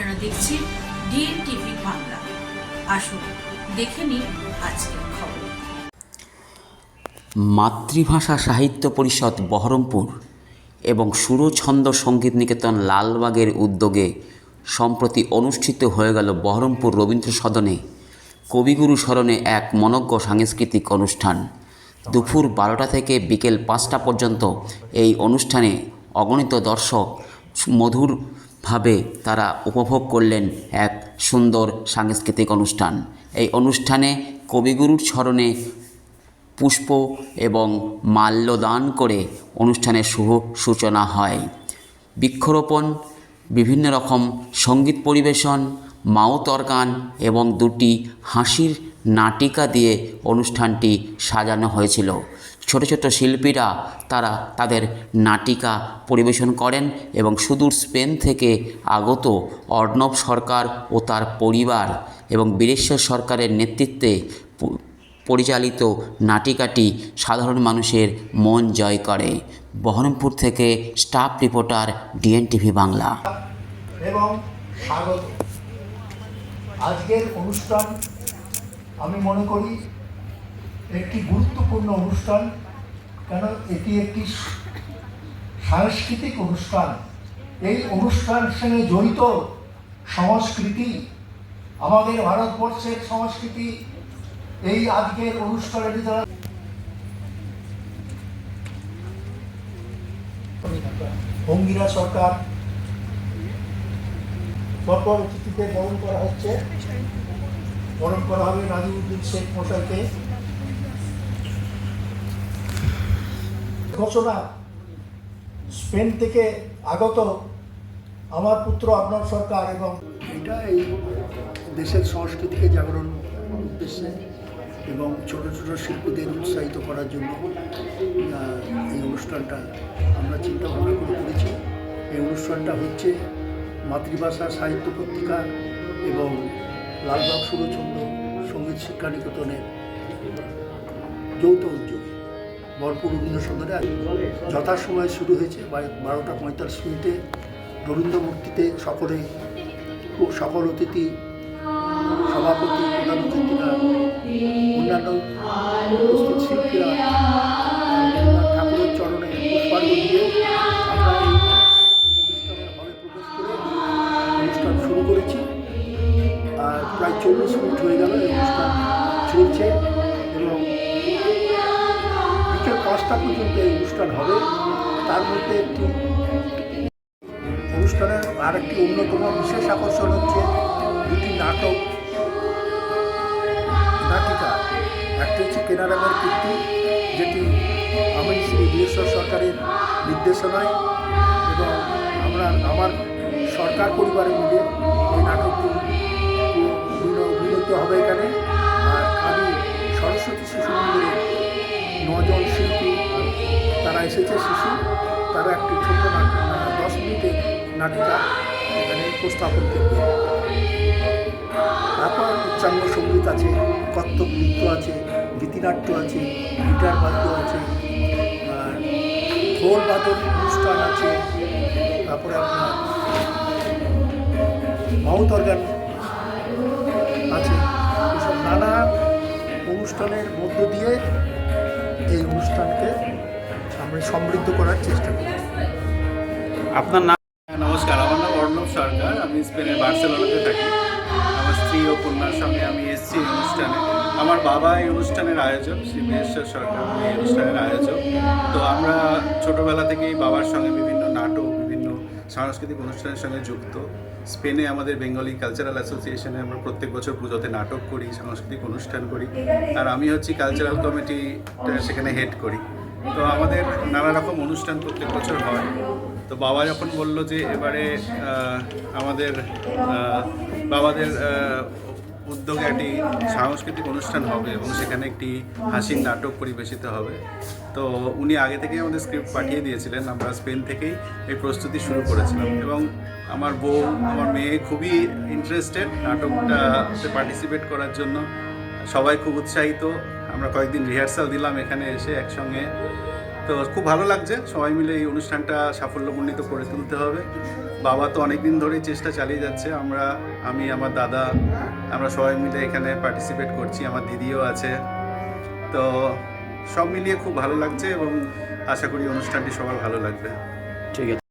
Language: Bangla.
আপনারা দেখছেন ডিএন টিভি বাংলা। আসুন দেখে নিন আজকের খবর। মাতৃভাষা সাহিত্য পরিষদ বহরমপুর এবং সুরছন্দ সঙ্গীত নিকেতন লালবাগের উদ্যোগে সম্প্রতি অনুষ্ঠিত হয়ে গেল বহরমপুর রবীন্দ্র সদনে কবিগুরু স্মরণে এক মনোজ্ঞ সাংস্কৃতিক অনুষ্ঠান। দুপুর 12টা থেকে বিকেল 5টা পর্যন্ত এই অনুষ্ঠানে অগণিত দর্শক মধুরভাবে তারা উপভোগ করলেন এক সুন্দর সাংস্কৃতিক অনুষ্ঠান। এই অনুষ্ঠানে কবিগুরুর স্মরণে পুষ্প এবং মাল্যদান করে অনুষ্ঠানের শুভ সূচনা হয়। বৃক্ষরোপণ, বিভিন্ন রকম সঙ্গীত পরিবেশন, মাউথ অর্গান এবং দুটি হাসির নাটিকা দিয়ে অনুষ্ঠানটি সাজানো হয়েছিল। ছোট ছোট শিল্পীরা তারা তাদের নাটিকা পরিবেশন করেন এবং সুদূর স্পেন থেকে আগত অর্ণব সরকার ও তার পরিবার এবং বীরেশ্বর সরকারের নেতৃত্বে পরিচালিত নাটিকাটি সাধারণ মানুষের মন জয় করে। বহরমপুর থেকে staff reporter DNA TV Bangla. এবং স্বাগত। আজকের অনুষ্ঠান আমি মনে করি একটি গুরুত্বপূর্ণ অনুষ্ঠান, কেন এটি একটি সাংস্কৃতিক অনুষ্ঠান। এই অনুষ্ঠানের সঙ্গে জড়িত সংস্কৃতি, আমাদের ভারতবর্ষের সংস্কৃতি, এই আজকের অনুষ্ঠানের দ্বারা অঙ্গিরা সরকার পরপর অতিথিতে বরণ করা হচ্ছে। বরণ করা হবে নাজিমুদ্দিন শেখ মশাইকে। ঘোষণা, স্পেন থেকে আগত আমার পুত্র অর্ণব সরকার এবং এটা এই দেশের সংস্কৃতিকে জাগরণ উদ্দেশ্যে এবং ছোট ছোট শিল্পীদের উৎসাহিত করার জন্য এই অনুষ্ঠানটা আমরা চিন্তা ভাবনা করে করেছি। এই অনুষ্ঠানটা হচ্ছে মাতৃভাষা সাহিত্য পত্রিকা এবং লালবাগ সুরছন্দ সঙ্গীত শিক্ষা নিকেতনের যৌথ উদ্যোগে বহরমপুর রবীন্দ্র সদনে যথাসময়ে শুরু হয়েছে। 12টা 45 মিনিটে রবীন্দ্র মূর্তিতে সকল অতিথি, সভাপতি, প্রধান অতিথিরা, অন্যান্য উপস্থিত শিল্পীরা ঠাকুরের চরণে পুষ্পার্ঘ্য দিয়ে আমরা এই অনুষ্ঠানের হলে প্রবেশ করে অনুষ্ঠান শুরু করেছি। আর প্রায় 40 মিনিট হয়ে গেল এই অনুষ্ঠান চলছে এবং বিকেল 5টা পর্যন্ত এই অনুষ্ঠান হবে। তার মধ্যে একটি অনুষ্ঠানের আর একটি অন্যতম বিশেষ আকর্ষণ হচ্ছে দুটি নাটিকা। একটি হচ্ছে কেনারামের কীর্তি, যেটি আমি শ্রী বীরেশ্বর সরকারের নির্দেশনায় এবং আমার সরকার পরিবারে মিলে এই নাটকটি অভিনীত হবে এখানে। আর আমি সরস্বতী শিশু মন্দিরে 9 জন শিল্পী তারা এসেছে, শিশু, তারা একটি ছোট্ট 10 মিনিটের নাটিকা এখানে উপস্থাপন করবে। তারপর উচ্চাঙ্গ সঙ্গীত আছে, কত্থক নৃত্য আছে, গীতিনাট্য আছে, গিটার বাদ্য আছে, আর ঢোল বাদন অনুষ্ঠান আছে, তারপরে আপনার মাউথ অর্গান আছে। এসব নানা অনুষ্ঠানের মধ্য দিয়ে এই অনুষ্ঠানকে আমরা সমৃদ্ধ করার চেষ্টা করি। আপনার নাম? নমস্কার, আমার নাম অর্ণব সরকার। আমি স্পেনের বার্সেলোনাতে থাকি। আমার স্ত্রী ও কন্যার সঙ্গে আমি এসেছি এই অনুষ্ঠানে। আমার বাবা এই অনুষ্ঠানের আয়োজক, শ্রী বীরেশ্বর সরকার এই অনুষ্ঠানের আয়োজক। তো আমরা ছোটোবেলা থেকেই বাবার সঙ্গে বিভিন্ন নাটক, বিভিন্ন সাংস্কৃতিক অনুষ্ঠানের সঙ্গে যুক্ত। স্পেনে আমাদের বেঙ্গলি কালচারাল অ্যাসোসিয়েশনে আমরা প্রত্যেক বছর পুজোতে নাটক করি, সাংস্কৃতিক অনুষ্ঠান করি। আর আমি হচ্ছি কালচারাল কমিটিটা সেখানে হেড করি। তো আমাদের নানা রকম অনুষ্ঠান প্রত্যেক বছর হয়। তো বাবা যখন বলল যে এবারে বাবাদের উদ্যোগে একটি সাংস্কৃতিক অনুষ্ঠান হবে এবং সেখানে একটি হাসির নাটক পরিবেশিত হবে, তো উনি আগে থেকেই আমাদের স্ক্রিপ্ট পাঠিয়ে দিয়েছিলেন। আমরা স্পেন থেকেই এই প্রস্তুতি শুরু করেছিলাম এবং আমার বউ, আমার মেয়ে খুবই ইন্টারেস্টেড নাটকটাতে পার্টিসিপেট করার জন্য। সবাই খুব উৎসাহিত। আমরা কয়েকদিন রিহার্সাল দিলাম এখানে এসে একসঙ্গে। তো খুব ভালো লাগছে, সবাই মিলে এই অনুষ্ঠানটা সাফল্যমণ্ডিত করে তুলতে হবে। বাবা তো অনেক দিন ধরেই চেষ্টা চালিয়ে যাচ্ছে, আমি আমার দাদা আমরা সবাই মিলে এখানে পার্টিসিপেট করছি, আমার দিদিও আছে। তো সব মিলিয়ে খুব ভালো লাগছে এবং আশা করি অনুষ্ঠানটি সবার ভালো লাগবে। ঠিক আছে।